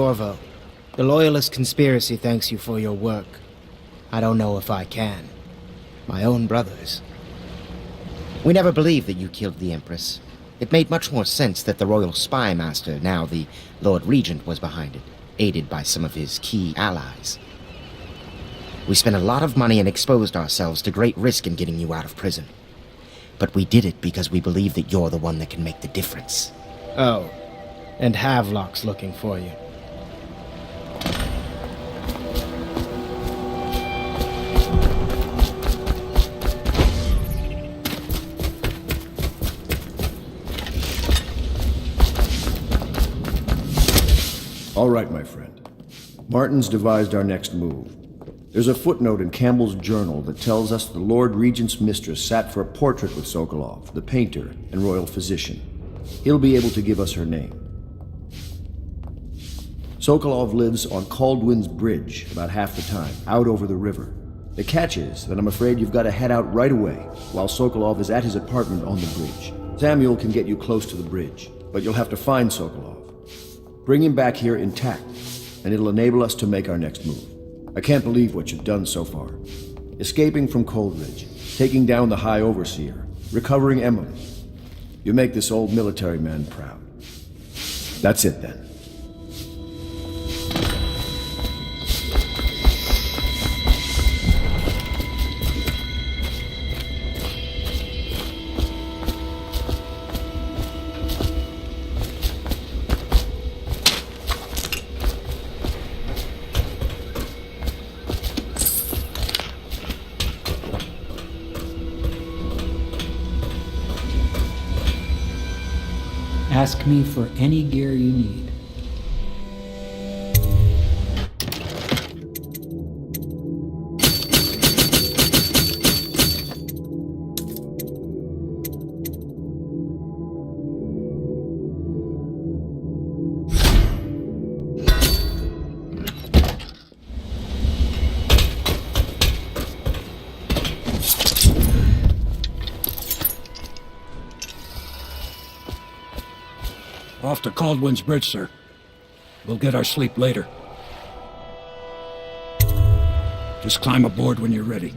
Corvo, the Loyalist conspiracy thanks you for your work. I don't know if I can. My own brothers. We never believed that you killed the Empress. It made much more sense that the Royal Spy Master, now the Lord Regent, was behind it, aided by some of his key allies. We spent a lot of money and exposed ourselves to great risk in getting you out of prison. But we did it because we believe that you're the one that can make the difference. Oh, and Havelock's looking for you. All right, my friend. Martin's devised our next move. There's a footnote in Campbell's journal that tells us the Lord Regent's mistress sat for a portrait with Sokolov, the painter and royal physician. He'll be able to give us her name. Sokolov lives on Caldwin's Bridge about half the time, out over the river. The catch is that I'm afraid you've got to head out right away while Sokolov is at his apartment on the bridge. Samuel can get you close to the bridge, but you'll have to find Sokolov. Bring him back here intact, and it'll enable us to make our next move. I can't believe what you've done so far. Escaping from Coldridge, taking down the High Overseer, recovering Emily. You make this old military man proud. That's it then. Ask me for any gear you need. Off to Caldwin's Bridge, sir. We'll get our sleep later. Just climb aboard when you're ready.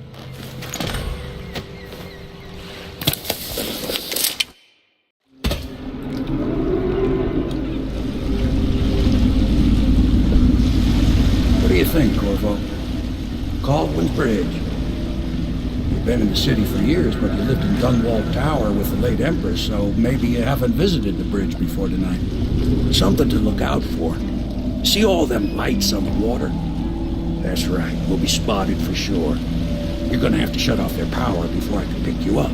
What do you think, Corvo? Caldwin's Bridge. You've been in the city for years, but you lived in Dunwall Tower with the late Empress, so maybe you haven't visited the bridge before tonight. Something to look out for. See all them lights on the water? That's right, we'll be spotted for sure. You're gonna have to shut off their power before I can pick you up.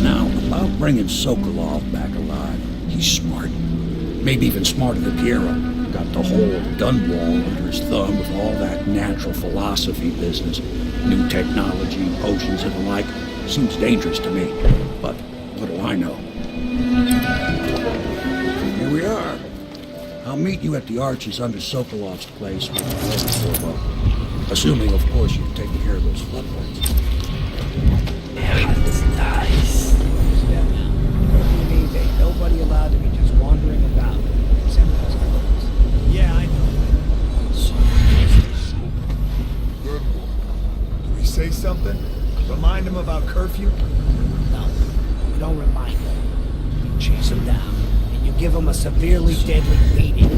Now, about bringing Sokolov back alive, he's smart. Maybe even smarter than Piero. Got the whole Dunwall under his thumb with all that natural philosophy business. New technology, potions and the like. Seems dangerous to me, but what do I know? Here we are. I'll meet you at the arches under Sokolov's place with the boat. Assuming, of course, you've taken care of those floodlights. Yeah, that's nice. Yeah, now. Means ain't nobody allowed to be just wandering about. Except us girls. Yeah, I know. Good boy. Do we say something? Remind him about curfew? No, you don't remind them. You chase them down, and you give them a severely deadly beating.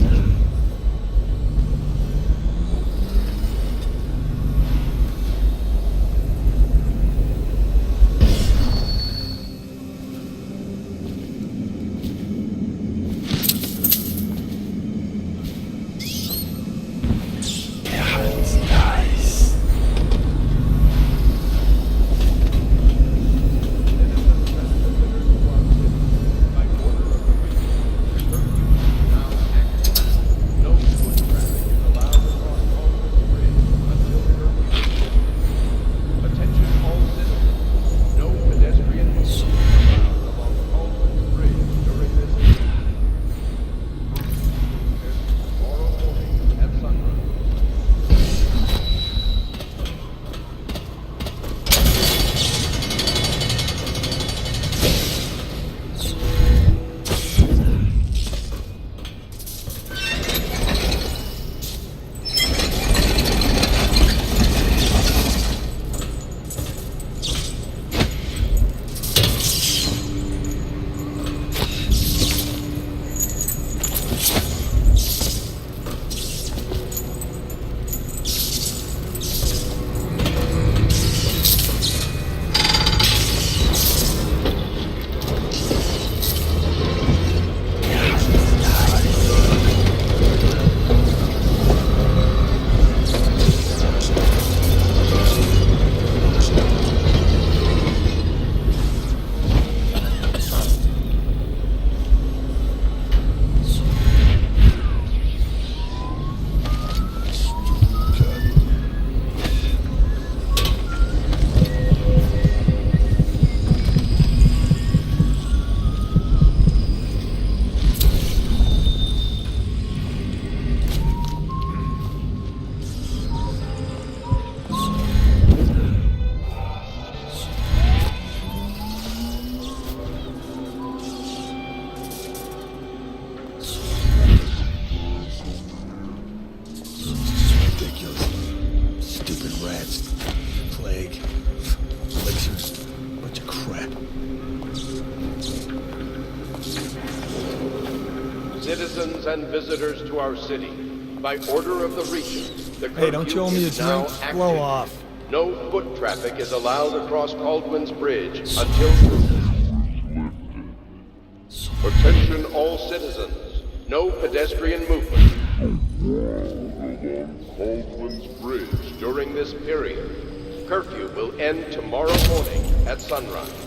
ridiculous. Stupid rats. Plague. Elixirs. Bunch of crap. Citizens and visitors to our city, by order of the Regent, the Hey, don't you owe me a curfew is now drink? active. Blow off. No foot traffic is allowed across Caldwin's Bridge until... Attention all citizens. No pedestrian movement. Along Caldwin's Bridge during this period. Curfew will end tomorrow morning at sunrise.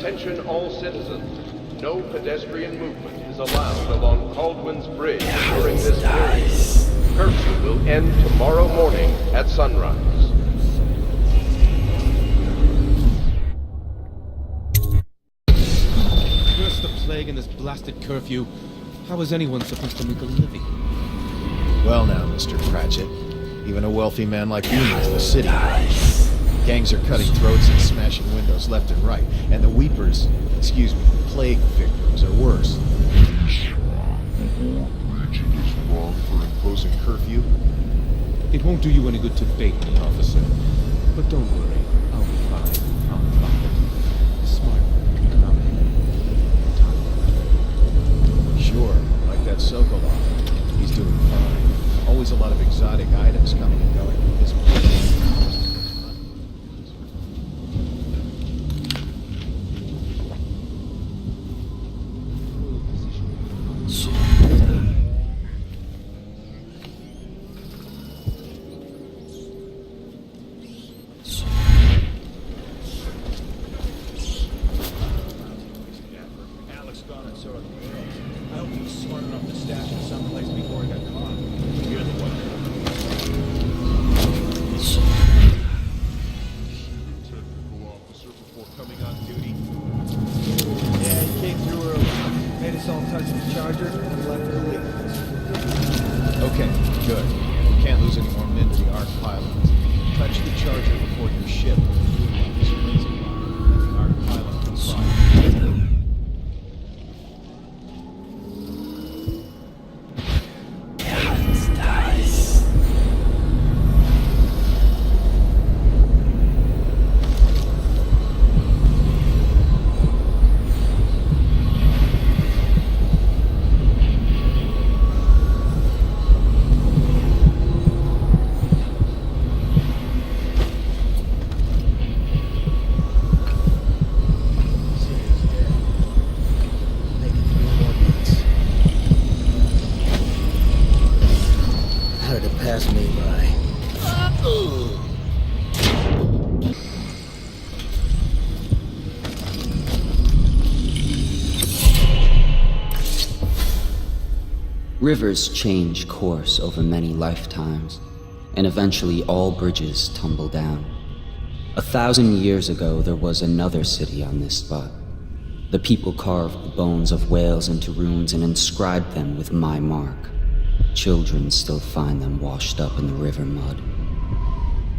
Attention all citizens. No pedestrian movement is allowed along Caldwin's Bridge during this period. Curfew will end tomorrow morning at sunrise. Curse the plague and this blasted curfew. How is anyone supposed to make a living? Well now, Mr. Cratchit. Even a wealthy man like you needs the city. Gangs are cutting throats and smashing windows left and right. And the weepers, excuse me, the plague victims are worse. Regent is wrong for imposing curfew. It won't do you any good to bait me, officer. But don't worry, I'll be fine. I'll be fine. Smart, economic, time. Sure, like that Sokolov. He's doing fine. Always a lot of exotic items coming and going from his place. Rivers change course over many lifetimes, and eventually all bridges tumble down. 1,000 years ago, there was another city on this spot. The people carved the bones of whales into runes and inscribed them with my mark. Children still find them washed up in the river mud.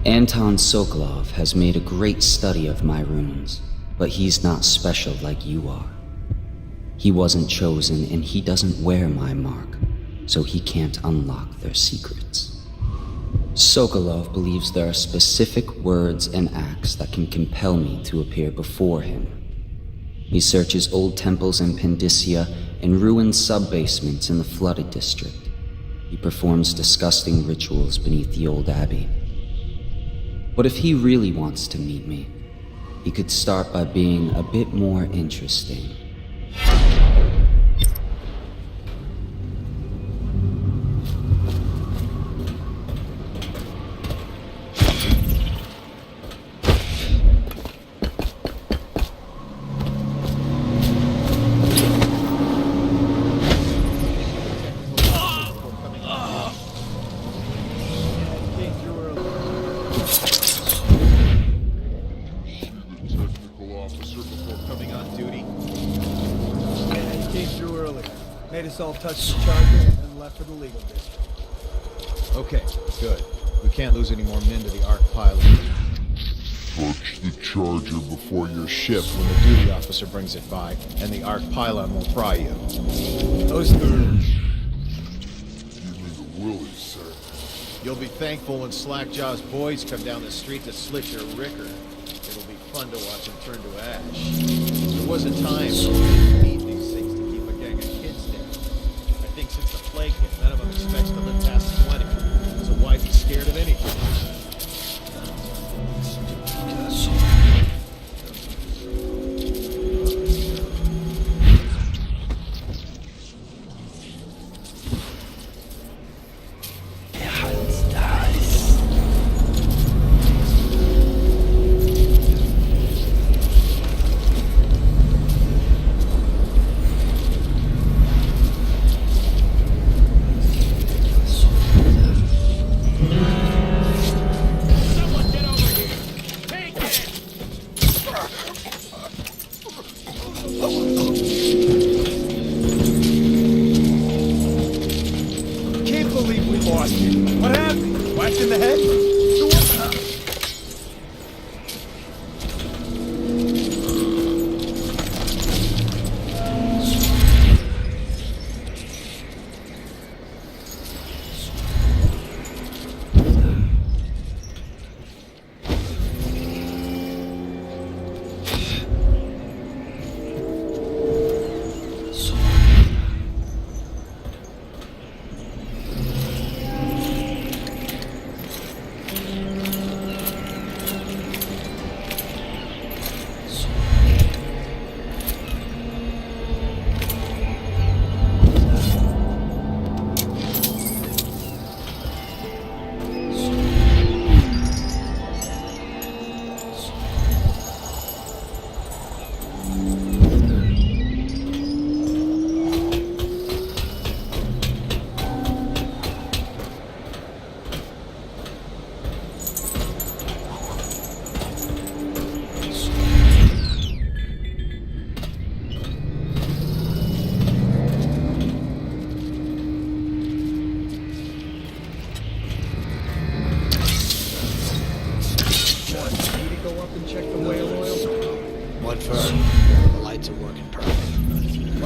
Anton Sokolov has made a great study of my runes, but he's not special like you are. He wasn't chosen, and he doesn't wear my mark, so he can't unlock their secrets. Sokolov believes there are specific words and acts that can compel me to appear before him. He searches old temples in Pendicia and ruined sub-basements in the flooded district. He performs disgusting rituals beneath the old abbey. But if he really wants to meet me, he could start by being a bit more interesting. All touched the charger and left for the legal district. Okay, good. We can't lose any more men to the Ark pilot. Touch the charger before you're Ship when the duty officer brings it by, and the Ark pylon will fry you. Those two. Give me the willies, sir. You'll be thankful when Slackjaw's boys come down the street to slit your ricker. It'll be fun to watch them turn to ash. There was a time when we need these things to keep a gang of kids down. I think since the plague hit, none of them expects to live past 20. There's a wife is scared of anything.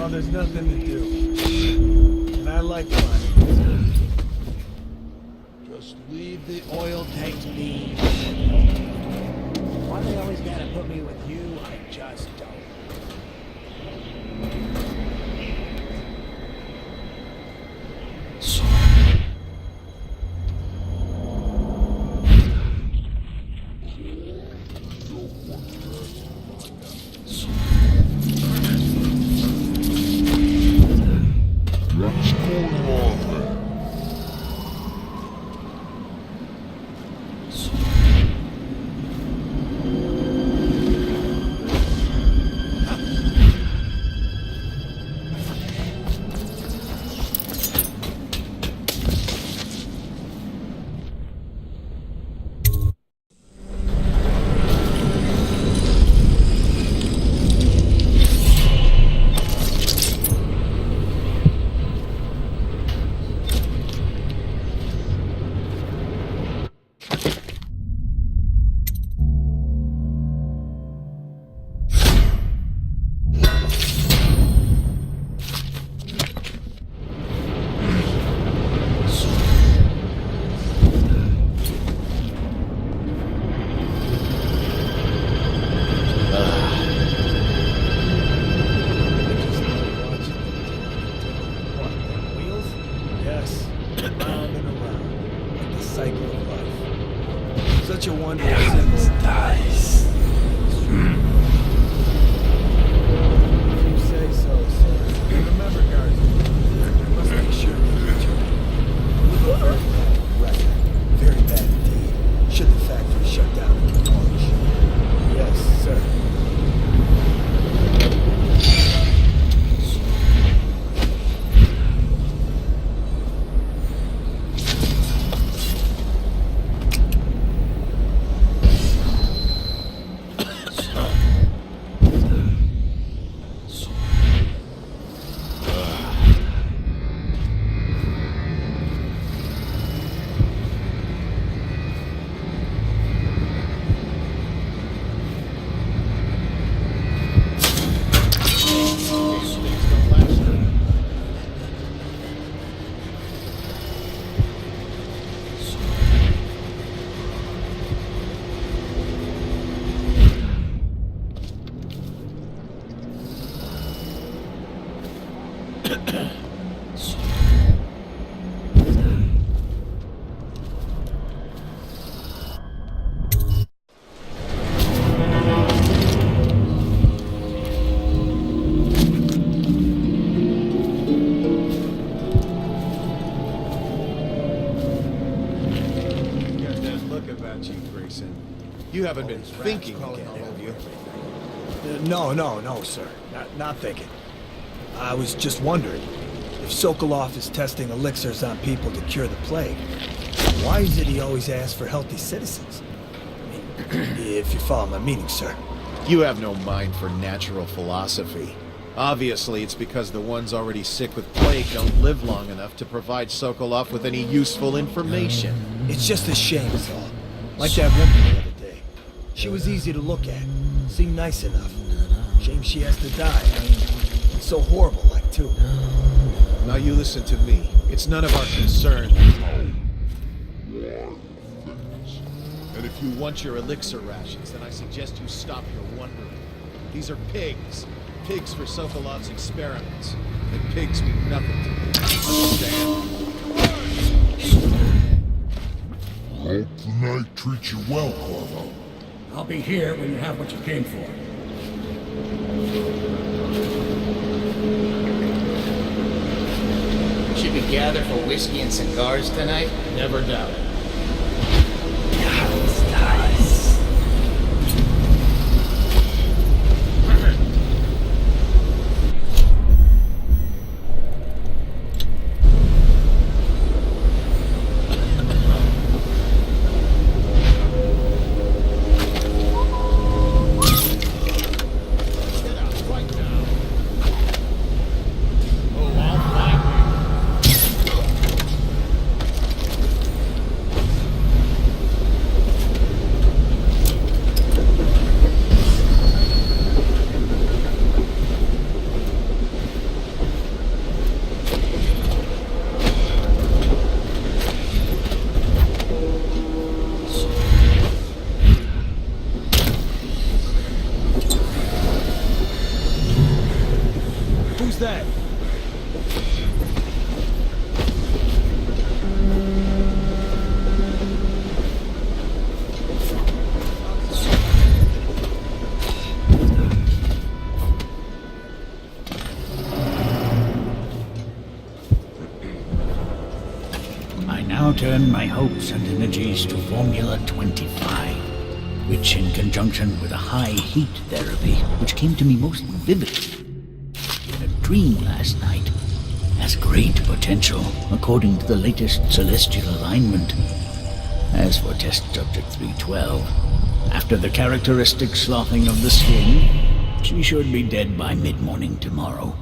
There's nothing to do. And I like fun. Just leave the oil tanks be. Why they always gotta put me with you, I just don't. You haven't been thinking again, have you? No, sir. Not thinking. I was just wondering, if Sokolov is testing elixirs on people to cure the plague, why is it he always asks for healthy citizens? I mean, if you follow my meaning, sir. You have no mind for natural philosophy. Obviously, it's because the ones already sick with plague don't live long enough to provide Sokolov with any useful information. It's just a shame, is all. Like that woman the other day. She was easy to look at. Seemed nice enough. Shame she has to die. I mean, it's so horrible, like, too. Now you listen to me. It's none of our concern. And if you want your elixir rations, then I suggest you stop your wondering. These are pigs. Pigs for Sokolov's experiments. And pigs mean nothing to me. Understand? Hope the night treats you well, Corvo. I'll be here when you have what you came for. Should we gather for whiskey and cigars tonight? Never doubt it. Who's that? I now turn my hopes and energies to Formula 25, which in conjunction with a high heat therapy, which came to me most vividly in a dream last night, has great potential according to the latest celestial alignment. As for test subject 312, after the characteristic sloughing of the skin, she should be dead by mid-morning tomorrow.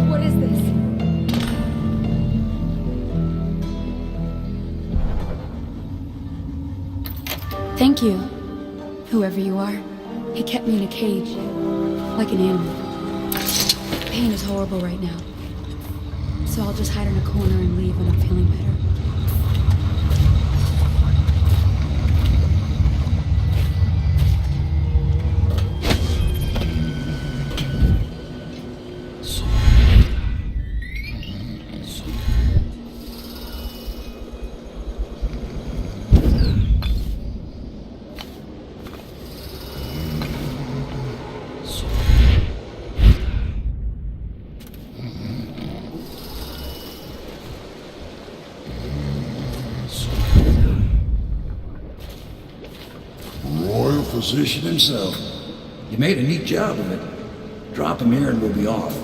What is this? Thank you, whoever you are. He kept me in a cage, like an animal. Pain is horrible right now, so I'll just hide in a corner and leave when I'm feeling better. Royal physician himself. You made a neat job of it. Drop him here and we'll be off.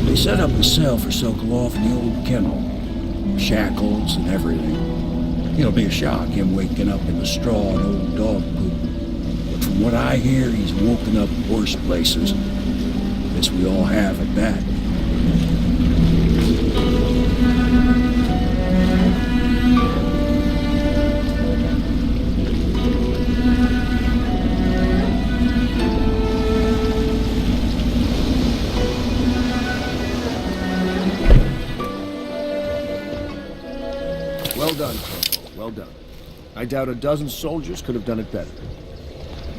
They set up a cell for Sokolov in the old kennel. Shackles and everything. It'll be a shock, him waking up in the straw and old dog poop. But from what I hear, he's woken up worse places. Guess we all have at that. I doubt a dozen soldiers could have done it better.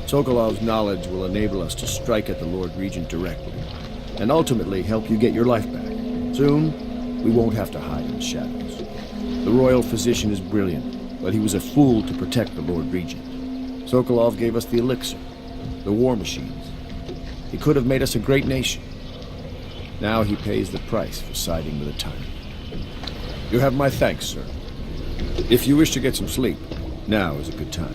Sokolov's knowledge will enable us to strike at the Lord Regent directly, and ultimately help you get your life back. Soon, we won't have to hide in the shadows. The royal physician is brilliant, but he was a fool to protect the Lord Regent. Sokolov gave us the elixir, the war machines. He could have made us a great nation. Now he pays the price for siding with a tyrant. You have my thanks, sir. If you wish to get some sleep, now is a good time.